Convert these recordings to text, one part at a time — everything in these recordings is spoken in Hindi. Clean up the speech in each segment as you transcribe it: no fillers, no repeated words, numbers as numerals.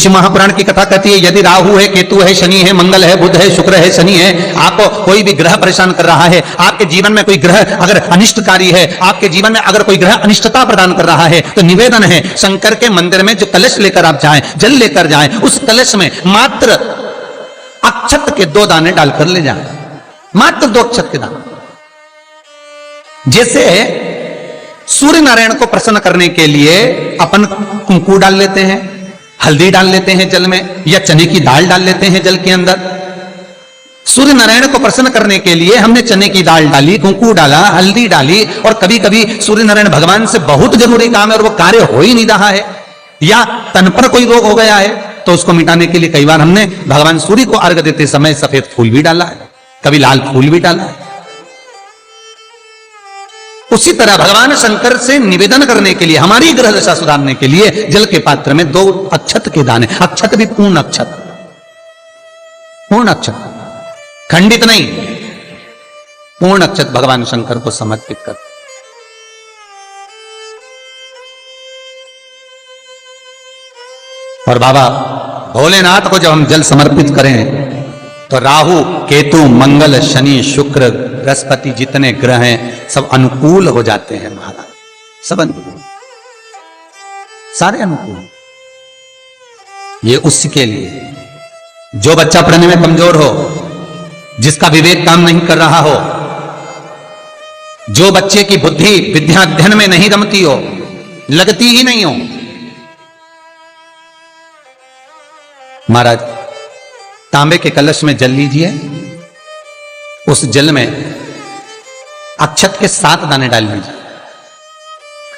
शिव महापुराण की कथा कहती है, यदि राहु है, केतु है, शनि है, मंगल है, बुध है, शुक्र है, शनि है, आपको कोई भी ग्रह परेशान कर रहा है, आपके जीवन में कोई ग्रह अगर अनिष्टकारी है, आपके जीवन में अगर कोई ग्रह अनिष्टता प्रदान कर रहा है, तो निवेदन है शंकर के मंदिर में जो कलश लेकर आप जाएं, जल लेकर जाएं, उस कलश में मात्र अक्षत के 2 दाने डालकर ले जाएं, मात्र 2 अक्षत के दाने। जैसे सूर्य नारायण को प्रसन्न करने के लिए अपन कुंकू डाल लेते हैं, हल्दी डाल लेते हैं जल में, या चने की दाल डाल लेते हैं जल के अंदर। सूर्य नारायण को प्रसन्न करने के लिए हमने चने की दाल डाली, कुंकू डाला, हल्दी डाली, और कभी कभी सूर्य नारायण भगवान से बहुत जरूरी काम है और वो कार्य हो ही नहीं रहा है, या तन पर कोई रोग हो गया है, तो उसको मिटाने के लिए कई बार हमने भगवान सूर्य को अर्घ देते समय सफेद फूल भी डाला है, कभी लाल फूल भी डाला है। उसी तरह भगवान शंकर से निवेदन करने के लिए, हमारी ग्रह दशा सुधारने के लिए जल के पात्र में 2 अक्षत के दाने, अक्षत भी पूर्ण अक्षत, पूर्ण अक्षत, खंडित नहीं, पूर्ण अक्षत भगवान शंकर को समर्पित कर। और बाबा भोलेनाथ को जब हम जल समर्पित करें तो राहु, केतु, मंगल, शनि, शुक्र, बृहस्पति जितने ग्रह हैं सब अनुकूल हो जाते हैं महाराज, सब अनुकूल, सारे अनुकूल। ये उसके लिए जो बच्चा पढ़ने में कमजोर हो, जिसका विवेक काम नहीं कर रहा हो, जो बच्चे की बुद्धि विद्या अध्ययन में नहीं रमती हो, लगती ही नहीं हो, महाराज तांबे के कलश में जल लीजिए, उस जल में अक्षत के 7 दाने डाल लीजिए।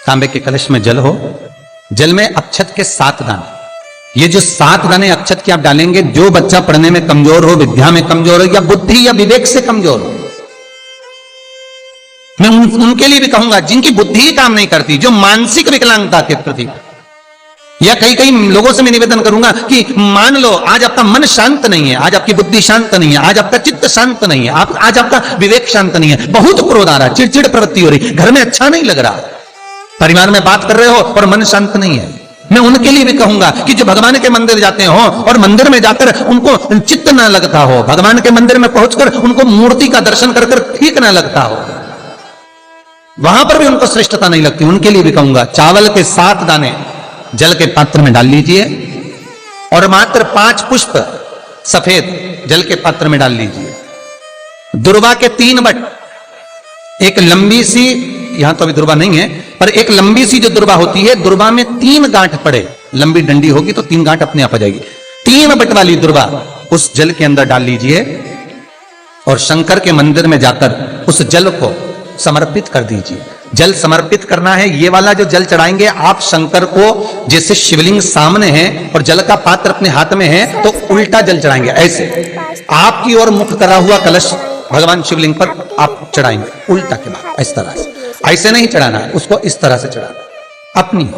तांबे के कलश में जल हो, जल में अक्षत के 7 दाने, ये जो 7 दाने अक्षत के आप डालेंगे, जो बच्चा पढ़ने में कमजोर हो, विद्या में कमजोर हो, या बुद्धि या विवेक से कमजोर हो, मैं उनके लिए भी कहूंगा जिनकी बुद्धि ही काम नहीं करती, जो मानसिक विकलांगता के प्रति, या कई लोगों से मैं निवेदन करूंगा कि मान लो आज आपका मन शांत नहीं है, आज आपकी बुद्धि शांत नहीं है, आज आपका चित्त शांत नहीं है, आज आपका विवेक शांत नहीं है, बहुत क्रोध आ रहा है, चिड़चिड़ प्रवृत्ति हो रही, घर में अच्छा नहीं लग रहा, परिवार में बात कर रहे हो और मन शांत नहीं है, मैं उनके लिए भी कहूंगा कि जो भगवान के मंदिर जाते हो और मंदिर में जाकर उनको चित्त ना लगता हो, भगवान के मंदिर में पहुंचकर उनको मूर्ति का दर्शन कर ठीक ना लगता हो, वहां पर भी उनको श्रेष्ठता नहीं लगती, उनके लिए भी कहूंगा चावल के 7 दाने जल के पात्र में डाल लीजिए और मात्र 5 पुष्प सफेद जल के पात्र में डाल लीजिए। दुर्वा के 3 बट, एक लंबी सी, यहां तो अभी दुर्वा नहीं है, पर एक लंबी सी जो दुर्वा होती है, दुर्वा में 3 गांठ पड़े, लंबी डंडी होगी तो 3 गांठ अपने आप आ जाएगी, 3 बट वाली दुर्वा उस जल के अंदर डाल लीजिए और शंकर के मंदिर में जाकर उस जल को समर्पित कर दीजिए। जल समर्पित करना है, ये वाला जो जल चढ़ाएंगे आप शंकर को, जैसे शिवलिंग सामने है और जल का पात्र अपने हाथ में है, तो उल्टा जल चढ़ाएंगे, ऐसे आपकी ओर मुख करा हुआ कलश भगवान शिवलिंग पर आप चढ़ाएंगे, उल्टा के बाद इस तरह से, ऐसे नहीं चढ़ाना है उसको, इस तरह से चढ़ाना अपनी।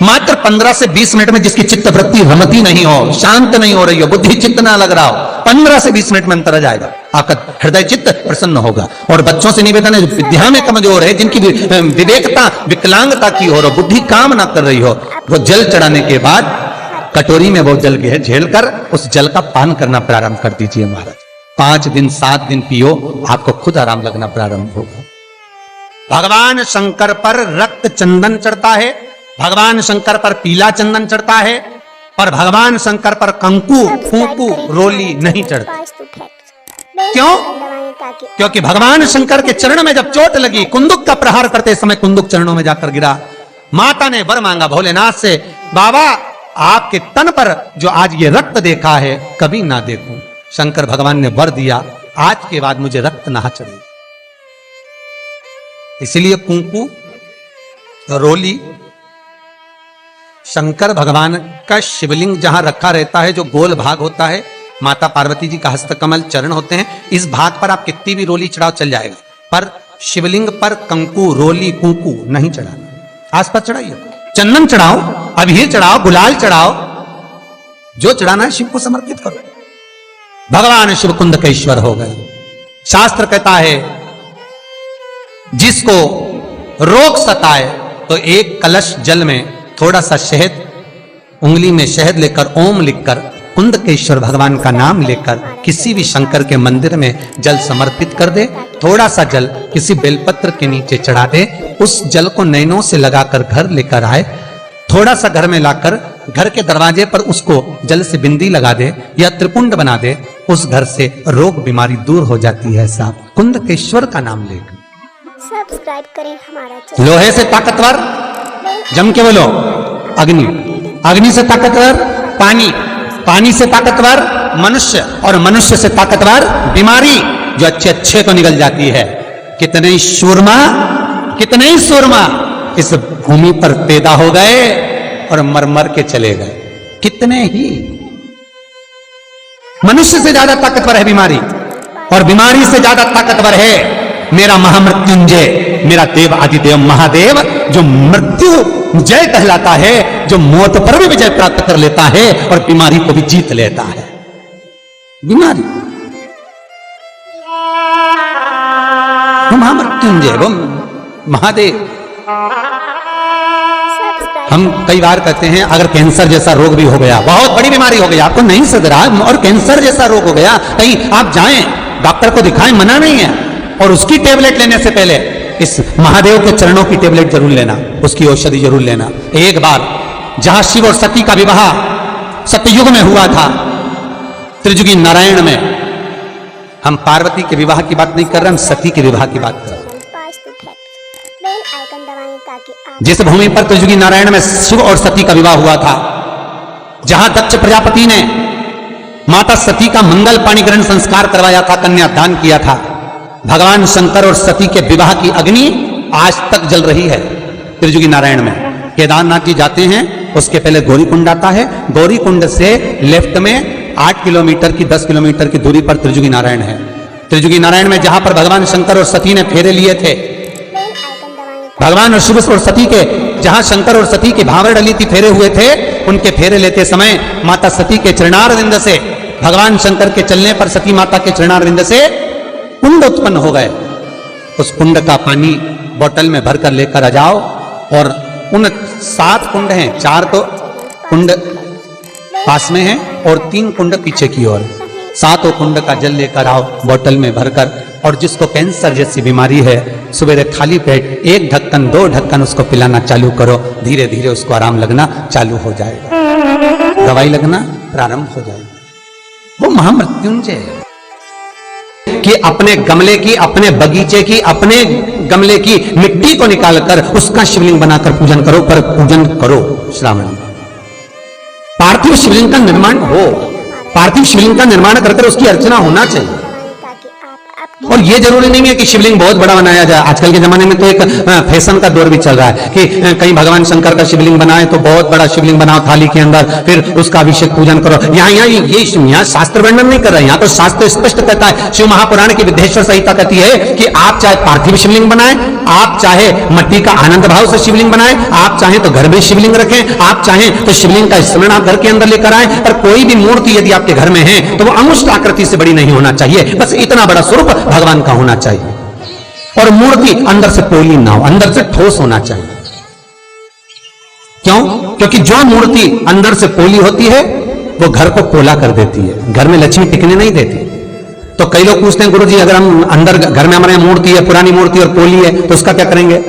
मात्र 15 से 20 मिनट में जिसकी चित्त वृत्ति रमती नहीं हो, शांत नहीं हो रही हो, बुद्धि चित्त ना लग रहा हो, 15 से 20 मिनट में अंतर आ जाएगा, आपका हृदय चित्त प्रसन्न होगा। और बच्चों से निवेदन है जो विद्या में कमजोर है, जिनकी विवेकता विकलांगता की हो, बुद्धि काम ना कर रही हो, वो जल चढ़ाने के बाद कटोरी में वो जल के झेल कर उस जल का पान करना प्रारंभ कर दीजिए महाराज। 5 दिन 7 दिन पियो, आपको खुद आराम लगना प्रारंभ होगा। भगवान शंकर पर रक्त चंदन चढ़ता है, भगवान शंकर पर पीला चंदन चढ़ता है, पर भगवान शंकर पर कंकु, फूंकू, रोली नहीं चढ़ती। क्यों? क्योंकि भगवान शंकर के चरण में जब चोट लगी, कुंदुक का प्रहार करते समय कुंदुक चरणों में जाकर गिरा, माता ने वर मांगा भोलेनाथ से, बाबा आपके तन पर जो आज ये रक्त देखा है कभी ना देखूं। शंकर भगवान ने वर दिया, आज के बाद मुझे रक्त ना चढ़े। इसलिए कुंकू, रोली, शंकर भगवान का शिवलिंग जहां रखा रहता है, जो गोल भाग होता है, माता पार्वती जी का हस्तकमल चरण होते हैं, इस भाग पर आप कितनी भी रोली चढ़ाओ चल जाएगा, पर शिवलिंग पर कंकु, रोली, कुंकू नहीं चढ़ाना। आसपास चढ़ाइए, चंदन चढ़ाओ, अबीर चढ़ाओ, गुलाल चढ़ाओ, जो चढ़ाना है शिव को समर्पित करो। भगवान शिव कुंद के ईश्वर हो गए। शास्त्र कहता है जिसको रोग सताए तो एक कलश जल में थोड़ा सा शहद उंगली में शहद लेकर ओम लिखकर कुंदकेश्वर भगवान का नाम लेकर किसी भी शंकर के मंदिर में जल समर्पित कर दे। थोड़ा सा जल किसी बेलपत्र के नीचे चढ़ा दे, उस जल को नैनों से लगाकर घर लेकर आए, थोड़ा सा घर में लाकर घर के दरवाजे पर उसको जल से बिंदी लगा दे या त्रिपुंड बना दे, उस घर से रोग बीमारी दूर हो जाती है। साहब कुंदकेश्वर का नाम लेकर सब्सक्राइब करें हमारा चैनल। लोहे से ताकतवर, जम के बोलो, अग्नि, अग्नि से ताकतवर पानी, पानी से ताकतवर मनुष्य, और मनुष्य से ताकतवर बीमारी जो अच्छे अच्छे को निकल जाती है। कितने ही सूरमा, कितने ही सूरमा इस भूमि पर पैदा हो गए और मर मर के चले गए। कितने ही, मनुष्य से ज्यादा ताकतवर है बीमारी, और बीमारी से ज्यादा ताकतवर है मेरा महामृत्युंजय, मेरा देव आदिदेव महादेव, जो मृत्यु जय कहलाता है, जो मौत पर भी विजय प्राप्त कर लेता है और बीमारी को भी जीत लेता है। बीमारी वो महामृत्युंजय, वो महादेव। हम कई बार कहते हैं अगर कैंसर जैसा रोग भी हो गया, बहुत बड़ी बीमारी हो गई, आपको नहीं सद रहा और कैंसर जैसा रोग हो गया, कहीं आप जाएं डॉक्टर को दिखाएं, मना नहीं है, और उसकी टेबलेट लेने से पहले इस महादेव के चरणों की टेबलेट जरूर लेना, उसकी औषधि जरूर लेना। एक बार जहां शिव और सती का विवाह सतयुग में हुआ था, त्रिजुगी नारायण में, हम पार्वती के विवाह की बात नहीं कर रहे, हम सती के विवाह की बात कर रहे हैं। जिस भूमि पर त्रिजुगी नारायण में शिव और सती का विवाह हुआ था, जहां दक्ष प्रजापति ने माता सती का मंगल पाणी ग्रहण संस्कार करवाया था, कन्यादान किया था, भगवान शंकर और सती के विवाह की अग्नि आज तक जल रही है त्रिजुगी नारायण में। केदारनाथ जी जाते हैं, उसके पहले गौरीकुंड आता है, गौरीकुंड से लेफ्ट में 8 किलोमीटर की 10 किलोमीटर की दूरी पर त्रिजुगी नारायण है। त्रिजुगी नारायण में जहां पर भगवान शंकर और सती ने फेरे लिए थे, भगवान और शिव और सती के, जहां शंकर और सती की भावर डली थी, फेरे हुए थे, उनके फेरे लेते समय माता सती के चरणारविंद से, भगवान शंकर के चलने पर सती माता के चरणारविंद से कुंड उत्पन्न हो गए। उस कुंड का पानी बोतल में भरकर लेकर आ जाओ, और उन 7 कुंड हैं, 4 तो कुंड पास में हैं और 3 कुंड पीछे की ओर, 7 कुंड का जल लेकर आओ बोतल में भरकर, और जिसको कैंसर जैसी बीमारी है, सवेरे खाली पेट 1 ढक्कन 2 ढक्कन उसको पिलाना चालू करो, धीरे धीरे उसको आराम लगना चालू हो जाएगा, दवाई लगना प्रारंभ हो जाएगा। वो महामृत्युंजय कि अपने गमले की, अपने बगीचे की, अपने गमले की मिट्टी को निकालकर उसका शिवलिंग बनाकर पूजन करो, पर पूजन करो। श्रावण पार्थिव शिवलिंग का निर्माण हो, पार्थिव शिवलिंग का निर्माण कर उसकी अर्चना होना चाहिए। और ये जरूरी नहीं है कि शिवलिंग बहुत बड़ा बनाया जाए। आजकल के जमाने में तो एक फैशन का दौर भी चल रहा है कि कहीं भगवान शंकर का शिवलिंग बनाए तो बहुत बड़ा शिवलिंग बनाओ थाली के अंदर, फिर उसका अभिषेक पूजन करो। यहाँ शास्त्र वर्णन नहीं कर रहा है, यहाँ तो शास्त्र स्पष्ट कहता है, शिव महापुराण की विद्येश्वर संहिता कहती है कि आप चाहे पार्थिव शिवलिंग बनाए, आप चाहे मट्टी का आनंद भाव से शिवलिंग बनाए, आप चाहे तो घर में शिवलिंग रखें, आप चाहे तो शिवलिंग का स्मरण आप घर के अंदर लेकर आए, पर कोई भी मूर्ति यदि आपके घर में है तो वो अंगुष्ठ आकृति से बड़ी नहीं होना चाहिए, बस इतना बड़ा स्वरूप भगवान का होना चाहिए। और मूर्ति अंदर से पोली ना हो, अंदर से ठोस होना चाहिए। क्यों? क्योंकि जो मूर्ति अंदर से पोली होती है वो घर को पोला कर देती है, घर में लक्ष्मी टिकने नहीं देती। तो कई लोग पूछते हैं गुरुजी अगर हम अंदर घर में हमारे मूर्ति है, पुरानी मूर्ति और पोली है, तो उसका क्या करेंगे?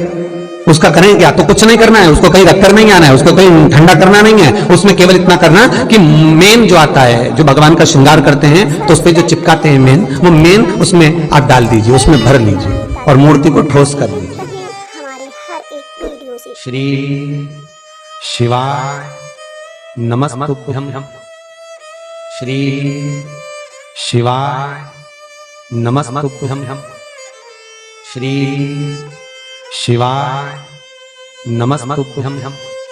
उसका करेंगे क्या? तो कुछ नहीं करना है, उसको कहीं रखकर नहीं आना है, उसको कहीं ठंडा करना नहीं है, उसमें केवल इतना करना कि मेन जो आता है, जो भगवान का श्रृंगार करते हैं तो उस पर जो चिपकाते हैं मेन, वो मेन उसमें आप डाल दीजिए, उसमें भर लीजिए और मूर्ति को ठोस कर लीजिए। श्री शिवाय नमस्तुभ्यं, श्री शिवाय नमस्तुभ्यं, श्री शिवाय नमस्तुभ्यं।